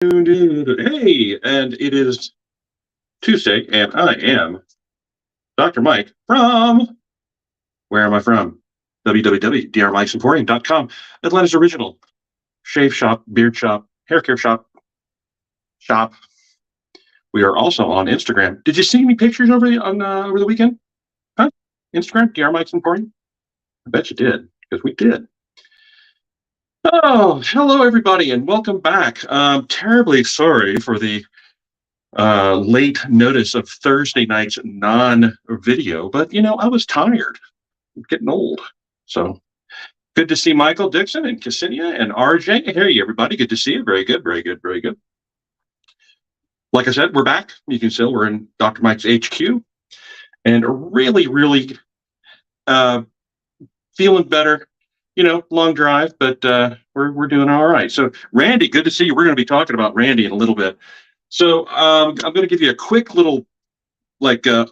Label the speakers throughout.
Speaker 1: Hey, and it is Tuesday, and I am Dr. Mike from, where am I from? www.drmikesemporium.com, Atlanta's original shave shop, beard shop, hair care shop. We are also on Instagram. Did you see any pictures over the weekend? Huh? Instagram, Dr. Mike's Emporium? I bet you did, because we did. Oh, hello everybody, and welcome back. Terribly sorry for the late notice of Thursday night's non-video, but I was tired. I'm getting old. So good to see Michael Dixon and Ksenia and RJ. Hey, everybody. Good to see you. Very good, very good, very good. Like I said, we're back. You can see we're in Dr. Mike's HQ and really feeling better. Long drive, but we're doing all right. So Randy, good to see you. We're going to be talking about Randy in a little bit. So I'm going to give you a quick little overview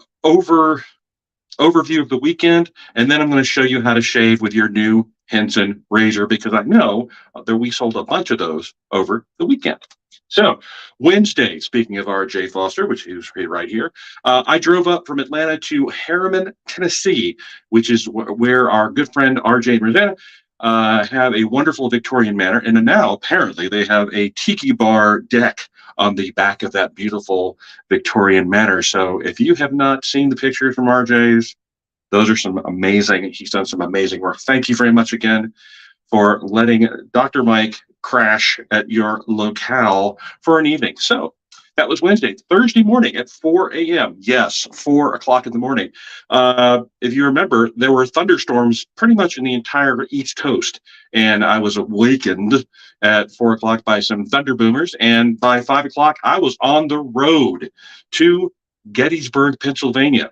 Speaker 1: of the weekend, and then I'm going to show you how to shave with your new Henson razor, because I know that we sold a bunch of those over the weekend. So Wednesday, speaking of RJ Foster, which is right here, I drove up from Atlanta to Harriman, Tennessee, which is where our good friend RJ and Rosanna have a wonderful Victorian manor, and now apparently they have a tiki bar deck on the back of that beautiful Victorian manor. So if you have not seen the pictures from RJ's, those are he's done some amazing work. Thank you very much again for letting Dr. Mike crash at your locale for an evening. So that was Wednesday. Thursday morning at 4 a.m. Yes, 4 o'clock in the morning. If you remember, there were thunderstorms pretty much in the entire East Coast. And I was awakened at 4 o'clock by some thunder boomers. And by 5 o'clock, I was on the road to Gettysburg, Pennsylvania.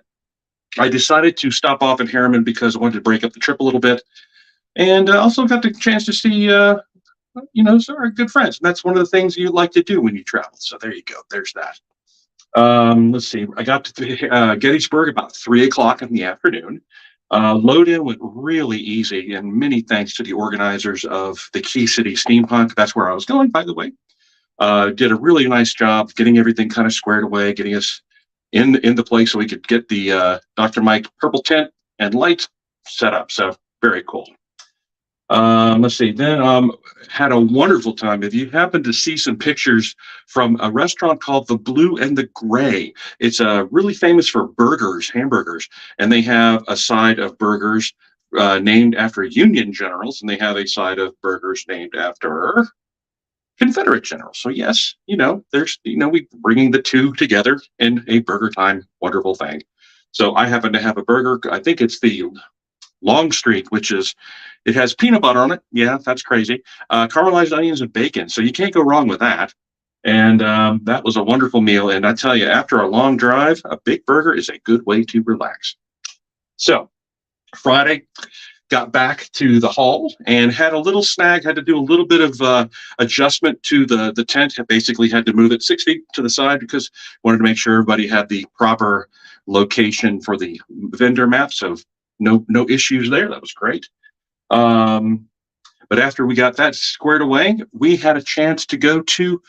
Speaker 1: I decided to stop off in Harriman because I wanted to break up the trip a little bit. And also got the chance to see some are good friends. And that's one of the things you like to do when you travel. So there you go. There's that. Let's see. I got to Gettysburg about 3 o'clock in the afternoon. Load in went really easy, and many thanks to the organizers of the Key City Steampunk. That's where I was going, by the way. Did a really nice job getting everything kind of squared away, getting us in the place so we could get the Dr. Mike purple tent and lights set up. So very cool. Let's see. Then had a wonderful time. If you happen to see some pictures from a restaurant called the Blue and the Gray, it's really famous for hamburgers, and they have a side of burgers named after Union generals, and they have a side of burgers named after Confederate generals. So yes, there's we bringing the two together in a burger time wonderful thing. So I happen to have a burger. I think it's the Long Street, it has peanut butter on it. Yeah, that's crazy. Caramelized onions and bacon. So you can't go wrong with that. And that was a wonderful meal. And I tell you, after a long drive, a big burger is a good way to relax. So Friday, got back to the hall and had a little snag, had to do a little bit of adjustment to the tent. Basically had to move it 6 feet to the side because wanted to make sure everybody had the proper location for the vendor map. So no issues there. That was great. But after we got that squared away, we had a chance to go to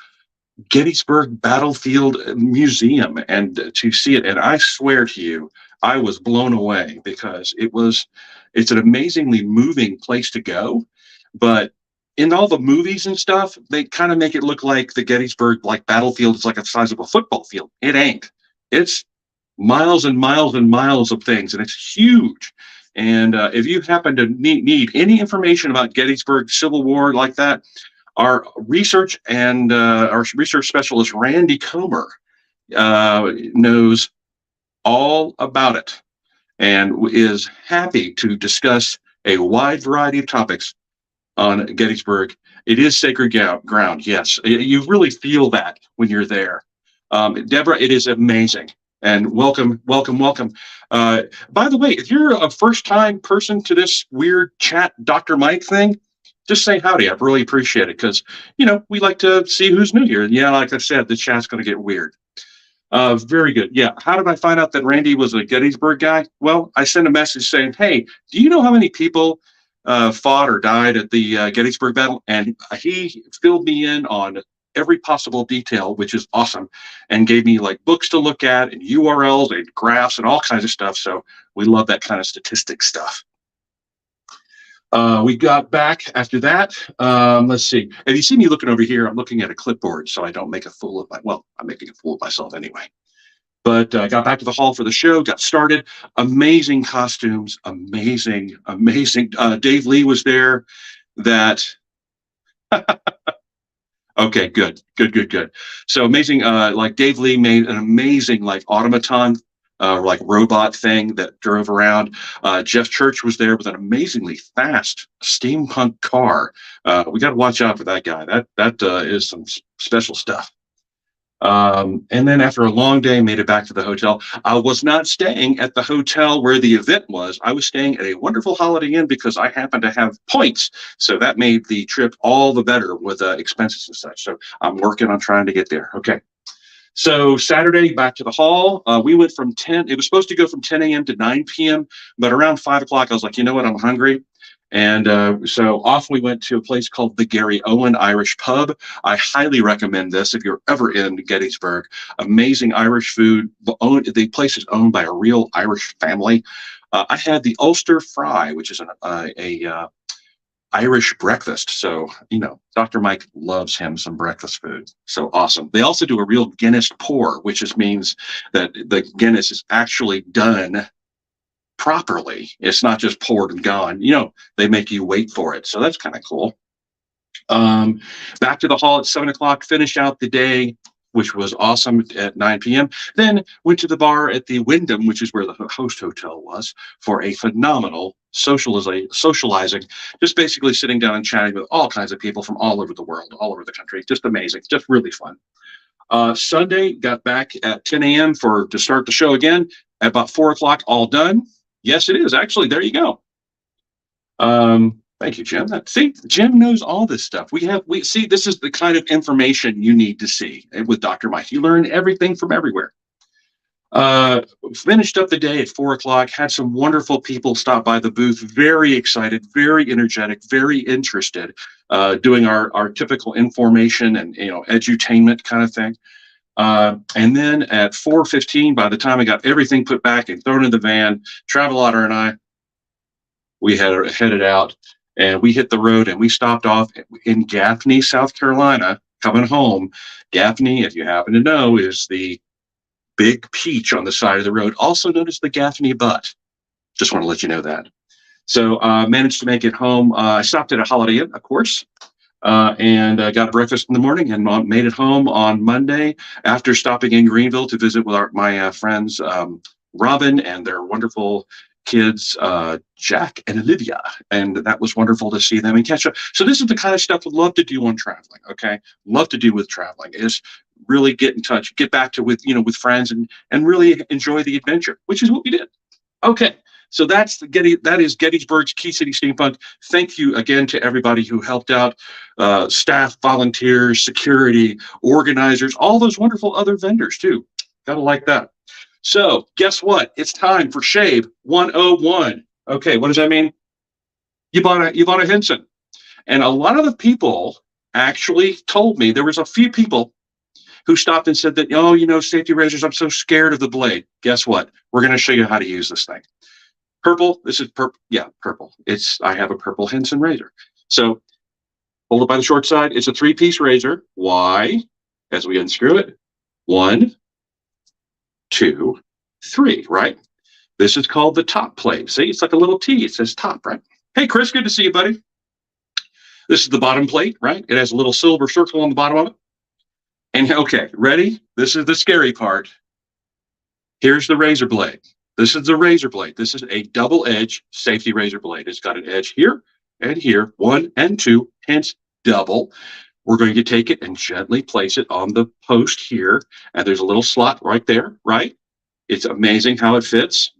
Speaker 1: Gettysburg Battlefield Museum and to see it. And I swear to you, I was blown away because it's an amazingly moving place to go. But in all the movies and stuff, they kind of make it look like the Gettysburg battlefield is like the size of a football field. It ain't. It's miles and miles and miles of things, and it's huge. And if you happen to need any information about Gettysburg Civil War like that, our research specialist, Randy Comer, knows all about it and is happy to discuss a wide variety of topics on Gettysburg. It is sacred ground, yes. You really feel that when you're there. Deborah, it is amazing. And welcome. By the way, if you're a first-time person to this weird chat Dr. Mike thing, just say howdy. I really appreciate it because, we like to see who's new here. And yeah, like I said, the chat's going to get weird. Very good. Yeah. How did I find out that Randy was a Gettysburg guy? Well, I sent a message saying, hey, do you know how many people fought or died at the Gettysburg battle? And he filled me in on every possible detail, which is awesome, and gave me like books to look at and URLs and graphs and all kinds of stuff. So we love that kind of statistics stuff. We got back after that. Let's see. If you see me looking over here, I'm looking at a clipboard so I don't make a fool of I'm making a fool of myself anyway. But I got back to the hall for the show, got started. Amazing costumes, amazing. Dave Lee was there. Okay, good. So amazing. Like Dave Lee made an amazing like automaton, like robot thing that drove around. Jeff Church was there with an amazingly fast steampunk car. We got to watch out for that guy. That is some special stuff. And then after a long day, made it back to the hotel. I was not staying at the hotel where the event was. I was staying at a wonderful Holiday Inn because I happened to have points. So that made the trip all the better with expenses and such. So I'm working on trying to get there. Okay. So Saturday, back to the hall. We went from 10. It was supposed to go from 10 a.m. to 9 p.m. But around 5 o'clock, I was like, you know what? I'm hungry. And so off we went to a place called the Gary Owen Irish Pub. I highly recommend this if you're ever in Gettysburg. Amazing Irish food. The place is owned by a real Irish family. I had the Ulster Fry, which is a Irish breakfast. So, Dr. Mike loves him some breakfast food. So awesome. They also do a real Guinness pour, which means that the Guinness is actually done properly. It's not just poured and gone. They make you wait for it. So that's kind of cool. Back to the hall at 7 o'clock, finished out the day, which was awesome at 9 p.m. Then went to the bar at the Wyndham, which is where the host hotel was, for a phenomenal socializing, just basically sitting down and chatting with all kinds of people from all over the world, all over the country. Just amazing, just really fun. Sunday, got back at 10 a.m. to start the show again. At about 4 o'clock, all done. Yes, it is. Actually, there you go. Thank you, Jim. See, Jim knows all this stuff. We see this is the kind of information you need to see with Dr. Mike. You learn everything from everywhere. Finished up the day at 4 o'clock, had some wonderful people stop by the booth, very excited, very energetic, very interested, doing our typical information and edutainment kind of thing. And then at 4:15, by the time I got everything put back and thrown in the van, Travelotter and I, we headed out, and we hit the road, and we stopped off in Gaffney, South Carolina, coming home. Gaffney, if you happen to know, is the big peach on the side of the road, also known as the Gaffney Butt. Just want to let you know that. So managed to make it home. I stopped at a Holiday Inn, of course. And got breakfast in the morning and made it home on Monday after stopping in Greenville to visit with my friends Robin and their wonderful kids Jack and Olivia, and that was wonderful to see them and catch up. So this is the kind of stuff I'd love to do on traveling. Okay, love to do with traveling is really get in touch, get back to with friends and really enjoy the adventure, which is what we did. Okay. So that is Gettysburg's Key City Steampunk. Thank you again to everybody who helped out, staff, volunteers, security, organizers, all those wonderful other vendors too. Gotta like that. So guess what? It's time for Shave 101. Okay, what does that mean? You bought a Henson. And a lot of the people actually told me, there was a few people who stopped and said that, safety razors, I'm so scared of the blade. Guess what? We're going to show you how to use this thing. Purple, this is purple. Yeah, purple. I have a purple Henson razor. So hold it by the short side. It's a 3-piece razor. Why? As we unscrew it. 1, 2, 3, right? This is called the top plate. See, it's like a little T. It says top, right? Hey, Chris, good to see you, buddy. This is the bottom plate, right? It has a little silver circle on the bottom of it. And okay, ready? This is the scary part. Here's the razor blade. This is the razor blade. This is a double-edge safety razor blade. It's got an edge here and here, 1 and 2, hence double. We're going to take it and gently place it on the post here, and there's a little slot right there, right? It's amazing how it fits.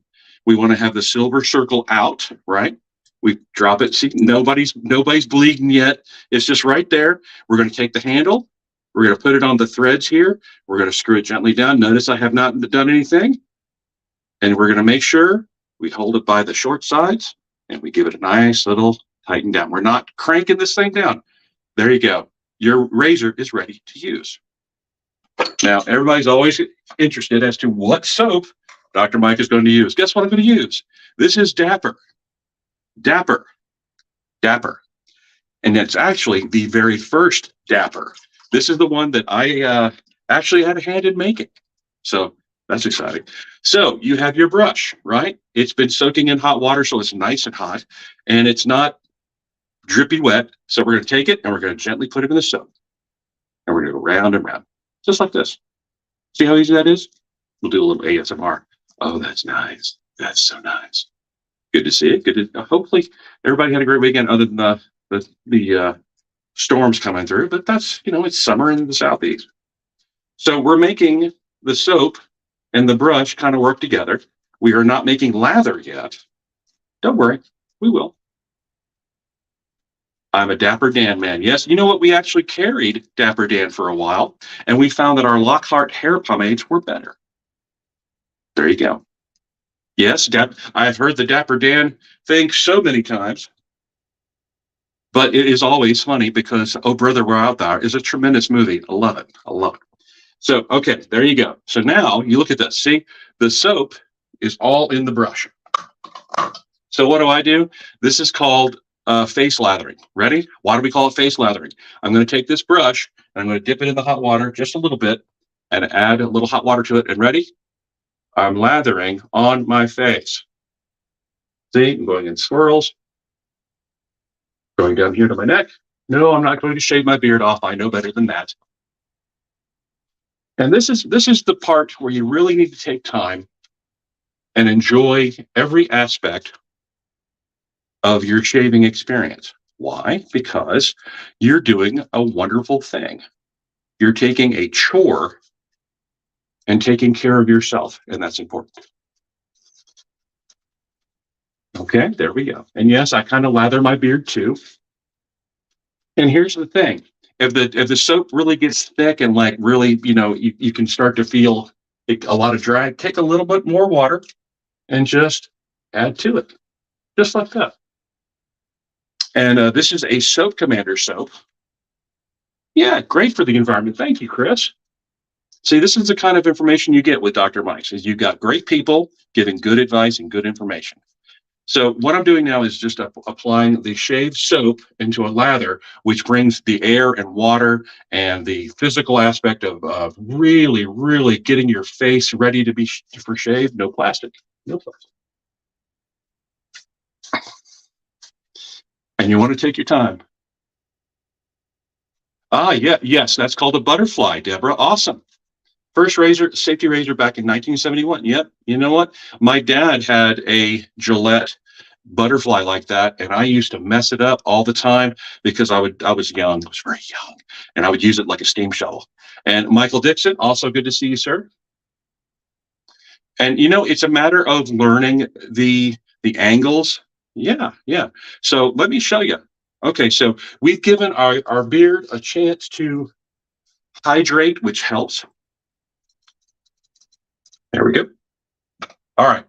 Speaker 1: We want to have the silver circle out, right? We drop it. See, nobody's bleeding yet. It's just right there. We're going to take the handle. We're going to put it on the threads here. We're going to screw it gently down. Notice I have not done anything. And we're going to make sure we hold it by the short sides and we give it a nice little tighten down. We're not cranking this thing down. There you go. your razor is ready to use. Now, everybody's always interested as to what soap Dr. Mike is going to use. Guess what I'm going to use? This is Dapper. Dapper. Dapper. And it's actually the very first Dapper. This is the one that I actually had a hand in making. So that's exciting. So you have your brush, right? It's been soaking in hot water, so it's nice and hot, and it's not drippy wet. So we're going to take it and we're going to gently put it in the soap. And we're going to go round and round, just like this. See how easy that is? We'll do a little ASMR. Oh, that's nice. That's so nice. Good to see it. Good to, hopefully everybody had a great weekend other than the storms coming through, but that's, it's summer in the Southeast. So we're making the soap and the brush kind of work together. We are not making lather yet. Don't worry, we will. I'm a Dapper Dan man. Yes, you know what? We actually carried Dapper Dan for a while, and we found that our Lockhart hair pomades were better. There you go. Yes, I've heard the Dapper Dan thing so many times, but it is always funny because Oh Brother, We're Out There is a tremendous movie. I love it. I love it. So, okay, there you go. So now you look at this. See, the soap is all in the brush. So what do? This is called face lathering. Ready? Why do we call it face lathering? I'm going to take this brush and I'm going to dip it in the hot water just a little bit and add a little hot water to it. And ready? I'm lathering on my face. See, I'm going in swirls. Going down here to my neck. No, I'm not going to shave my beard off. I know better than that. And this is the part where you really need to take time and enjoy every aspect of your shaving experience. Why? Because you're doing a wonderful thing. You're taking a chore and taking care of yourself, and that's important. Okay, there we go. And yes, I kind of lather my beard too. And here's the thing. If the soap really gets thick and like really, you can start to feel a lot of drag, take a little bit more water and just add to it, just like that. And this is a Soap Commander soap. Yeah, great for the environment. Thank you, Chris. See, this is the kind of information you get with Dr. Mike's, is you've got great people giving good advice and good information. So what I'm doing now is just applying the shaved soap into a lather, which brings the air and water and the physical aspect of really, really getting your face ready to be for shave. No plastic. No plastic. And you want to take your time. Yes, that's called a butterfly, Deborah. Awesome. First safety razor back in 1971. Yep. You know what? My dad had a Gillette butterfly like that, and I used to mess it up all the time because I was young. I was very young, and I would use it like a steam shovel. And Michael Dixon, also good to see you, sir. And it's a matter of learning the angles. Yeah. So let me show you. Okay, so we've given our beard a chance to hydrate, which helps. There we go. All right.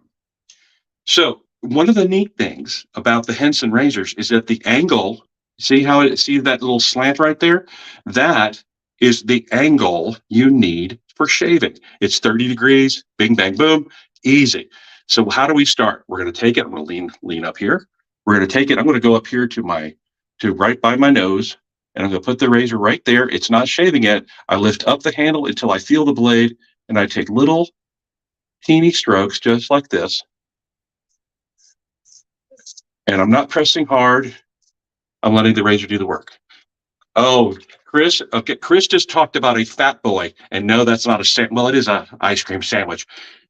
Speaker 1: So one of the neat things about the Henson razors is that the angle, see that little slant right there? That is the angle you need for shaving. It's 30 degrees, bing, bang, boom, easy. So how do we start? We're going to take it. I'm going to lean up here. We're going to take it. I'm going to go up here to right by my nose, and I'm going to put the razor right there. It's not shaving yet. I lift up the handle until I feel the blade, and I take little teeny strokes just like this. And I'm not pressing hard. I'm letting the razor do the work. Oh, Chris. Okay, Chris just talked about a fat boy, and no, that's not well, it is an ice cream sandwich,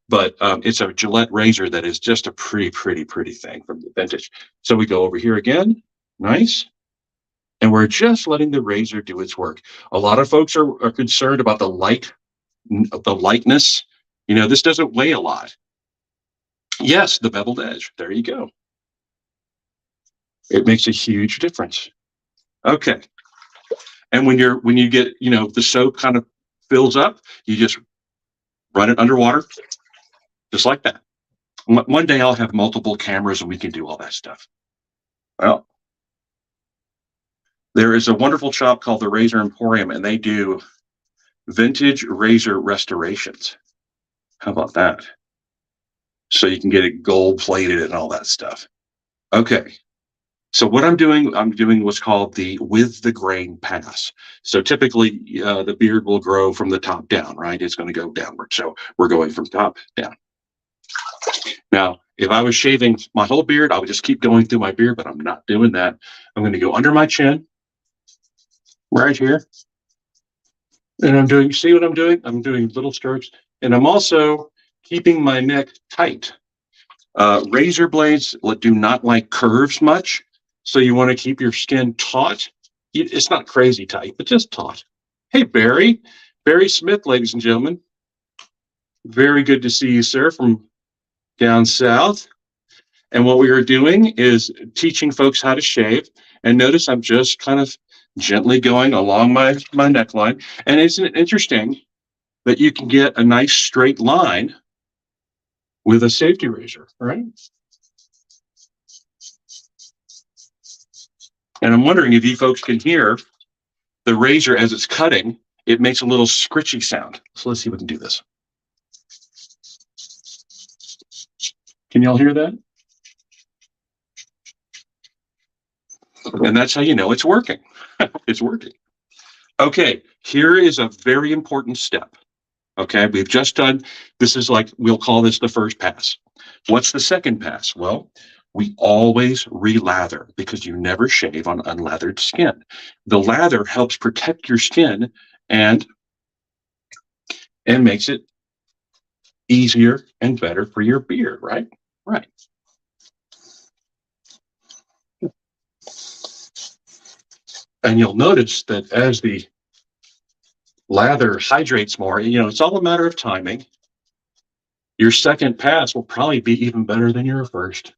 Speaker 1: but it's a Gillette razor that is just a pretty thing from the vintage. So we go over here again. Nice. And we're just letting the razor do its work. A lot of folks are concerned about the lightness. This doesn't weigh a lot. Yes, the beveled edge. There you go. It makes a huge difference. Okay. And when you get, the soap kind of fills up, you just run it underwater, just like that. One day I'll have multiple cameras and we can do all that stuff. Well, There is a wonderful shop called the Razor Emporium, and they do vintage razor restorations. How about that? So you can get it gold plated and all that stuff. Okay. So what I'm doing what's called the with the grain pass. So typically the beard will grow from the top down, right? It's going to go downward. So we're going from top down. Now, if I was shaving my whole beard, I would just keep going through my beard, but I'm not doing that. I'm going to go under my chin, right here. And see what I'm doing? I'm doing little strokes. And I'm also keeping my neck tight. Razor blades do not like curves much. So you want to keep your skin taut. It's not crazy tight, but just taut. Hey, Barry. Barry Smith, ladies and gentlemen. Very good to see you, sir, from down south. And what we are doing is teaching folks how to shave. And notice I'm just kind of gently going along my neckline. And isn't it interesting that you can get a nice straight line with a safety razor, right? And I'm wondering if you folks can hear the razor as it's cutting. It makes a little scritchy sound. So let's see if we can do this. Can y'all hear that? And that's how you know it's working. It's working. Okay, here is a very important step. Okay, we've just done, this is like, we'll call this the first pass. What's the second pass? Well, we always relather because you never shave on unlathered skin. The lather helps protect your skin and makes it easier and better for your beard, right? Right. And you'll notice that as the lather hydrates more, it's all a matter of timing. Your second pass will probably be even better than your first.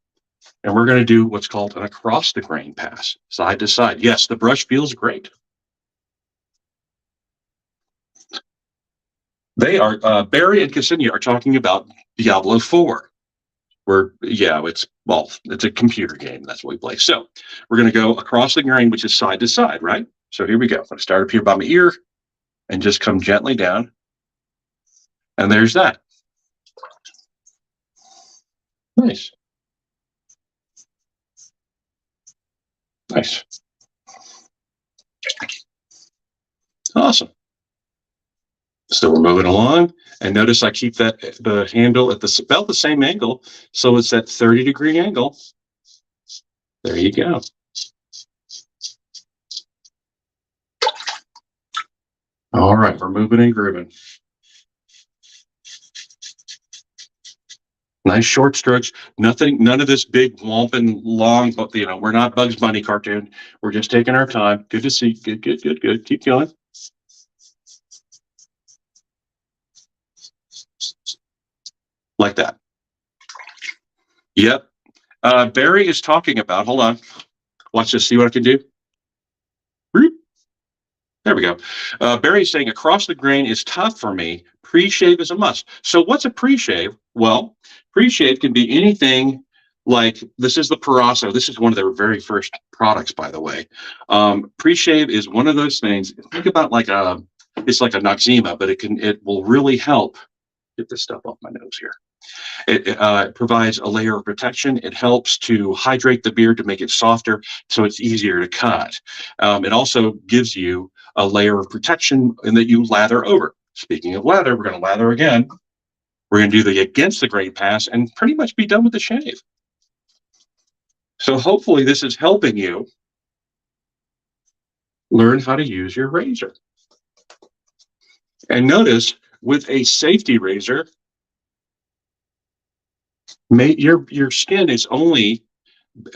Speaker 1: And we're going to do what's called an across the grain pass, side to side. Yes, the brush feels great. They are, Barry and Ksenia are talking about Diablo 4. It's a computer game. That's what we play. So we're going to go across the grain, which is side to side, right? So here we go. I'm going to start up here by my ear and just come gently down. And there's that. Nice. Nice. Awesome. So we're moving along, and notice I keep the handle at about the same angle, so it's that 30-degree angle. There you go. All right, we're moving and grooving. Nice short strokes. None of this big whomping long, we're not Bugs Bunny cartoon. We're just taking our time. Good to see. Good. Keep going. Like that. Yep. Barry is talking about, hold on. Watch this, see what I can do. There we go. Barry's saying across the grain is tough for me. Pre-shave is a must. So what's a pre-shave? Well, pre-shave can be anything like, this is the Parasso. This is one of their very first products, by the way. Pre-shave is one of those things. Think about it's like a Noxzema, but it will really help. Get this stuff off my nose here. It provides a layer of protection. It helps to hydrate the beard to make it softer so it's easier to cut. It also gives you a layer of protection in that you lather over. Speaking of lather, we're going to lather again. We're going to do the against the grain pass and pretty much be done with the shave. So hopefully this is helping you learn how to use your razor. And notice with a safety razor, your skin is only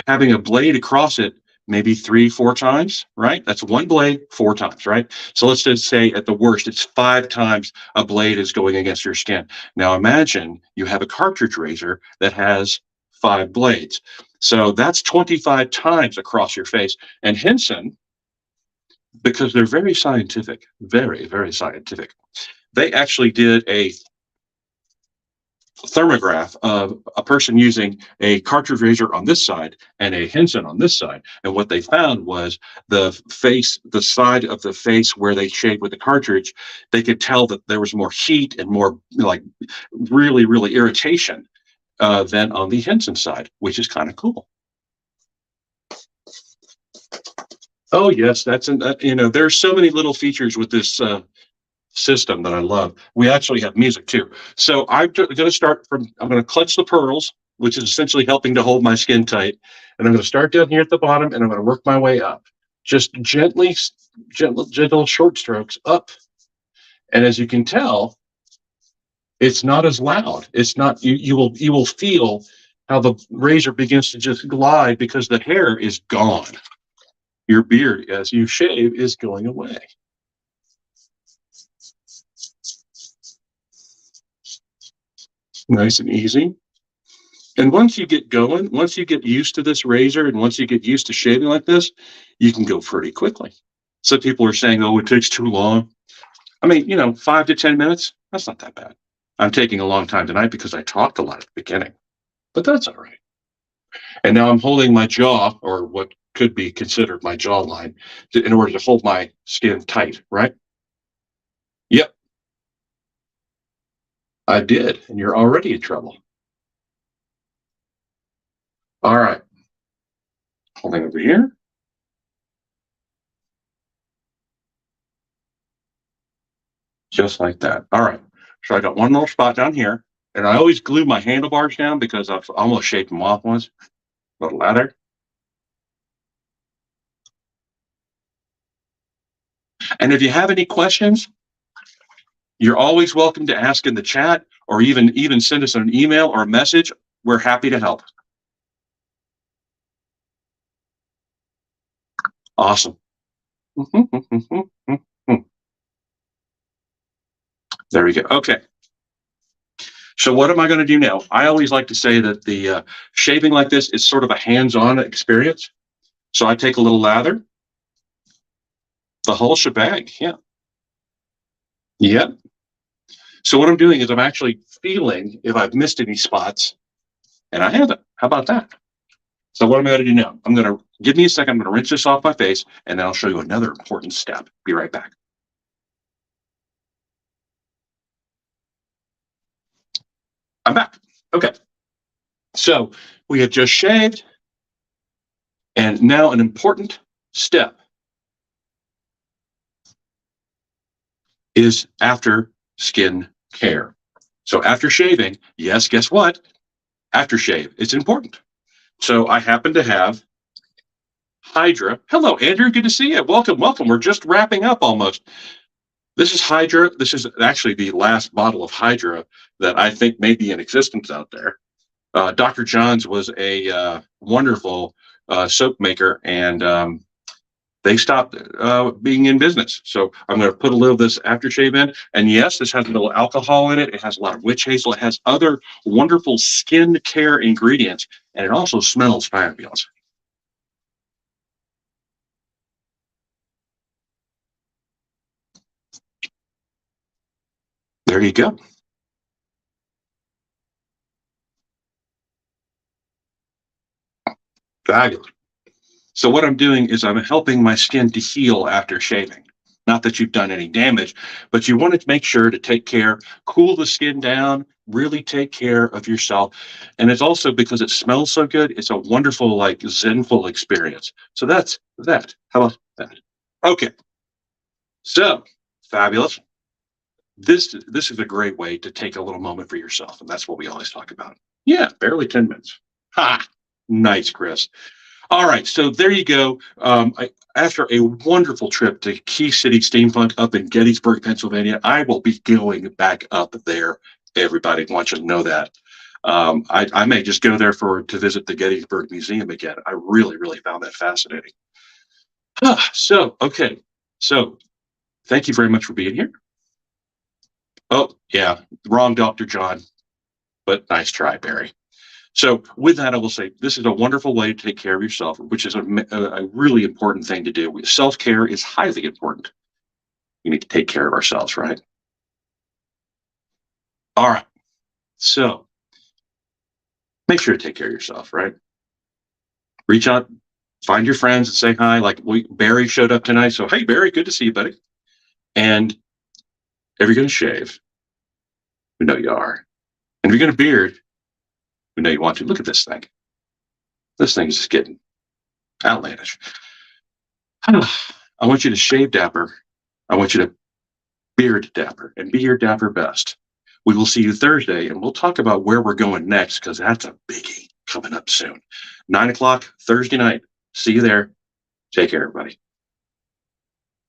Speaker 1: having a blade across it maybe 3-4 times, right? That's one blade 4 times, right? So let's just say at the worst, it's 5 times a blade is going against your skin. Now imagine you have a cartridge razor that has 5 blades. So that's 25 times across your face. And Henson, because they're very scientific, very, very scientific, they actually did a thermograph of a person using a cartridge razor on this side and a Henson on this side. And what they found was the side of the face where they shaved with the cartridge, they could tell that there was more heat and more like really, really irritation than on the Henson side, which is kind of cool. Oh yes, there's so many little features with this system that I love. We actually have music too. So I'm going to start from, I'm going to clutch the pearls, which is essentially helping to hold my skin tight. And I'm going to start down here at the bottom and I'm going to work my way up. Just gently, gentle short strokes up. And as you can tell, it's not as loud. It's not, you will feel how the razor begins to just glide because the hair is gone. Your beard, as you shave, is going away. Nice and easy. And once you get going, once you get used to this razor and once you get used to shaving like this, you can go pretty quickly. Some people are saying, oh, it takes too long. I mean, 5 to 10 minutes, that's not that bad. I'm taking a long time tonight because I talked a lot at the beginning, but that's all right. And now I'm holding my jaw, or what could be considered my jawline, in order to hold my skin tight, right? Yep, I did. And you're already in trouble. All right. Holding over here. Just like that. All right. So I got one little spot down here. And I always glue my handlebars down because I've almost shaved them off once. A little lather. And if you have any questions, you're always welcome to ask in the chat or even send us an email or a message. We're happy to help. Awesome. There we go. Okay. So what am I going to do now? I always like to say that the shaving like this is sort of a hands-on experience. So I take a little lather, the whole shebang. Yeah. Yep. So what I'm doing is I'm actually feeling if I've missed any spots, and I haven't. How about that? So what am I going to do now? I'm going to give me a second. I'm going to rinse this off my face, and then I'll show you another important step. Be right back. I'm back. Okay. So we have just shaved, and now an important step is after skin care. So after shaving, yes, guess what? After shave, it's important. So I happen to have Hydra. Hello, Andrew. Good to see you. Welcome, welcome. We're just wrapping up almost. This is Hydra. This is actually the last bottle of Hydra that I think may be in existence out there. Dr. John's was a wonderful soap maker, and they stopped being in business. So I'm going to put a little of this aftershave in. And yes, this has a little alcohol in it. It has a lot of witch hazel. It has other wonderful skin care ingredients, and it also smells fabulous. There you go. Fabulous. So what I'm doing is I'm helping my skin to heal after shaving. Not that you've done any damage, but you want to make sure to take care, cool the skin down, really take care of yourself. And it's also because it smells so good, it's a wonderful, like zenful experience. So that's that. How about that? Okay. So fabulous. This is a great way to take a little moment for yourself. And that's what we always talk about. Yeah, barely 10 minutes. Ha! Nice, Chris. All right, so there you go. After a wonderful trip to Key City Steampunk up in Gettysburg, Pennsylvania, I will be going back up there. Everybody wants you to know that. I may just go there to visit the Gettysburg Museum again. I really, really found that fascinating. Okay. So thank you very much for being here. Oh, yeah, wrong Dr. John, but nice try, Barry. So with that, I will say this is a wonderful way to take care of yourself, which is a really important thing to do. Self-care is highly important. We need to take care of ourselves, right? All right. So make sure to take care of yourself, right? Reach out, find your friends and say hi. Like Barry showed up tonight. So, hey, Barry, good to see you, buddy. And if you're going to shave, we know you are. And if you're going to beard, we know you want to. Look at this thing. This thing is just getting outlandish. I want you to shave dapper. I want you to beard dapper and be your dapper best. We will see you Thursday, and we'll talk about where we're going next because that's a biggie coming up soon. 9 o'clock Thursday night. See you there. Take care, everybody.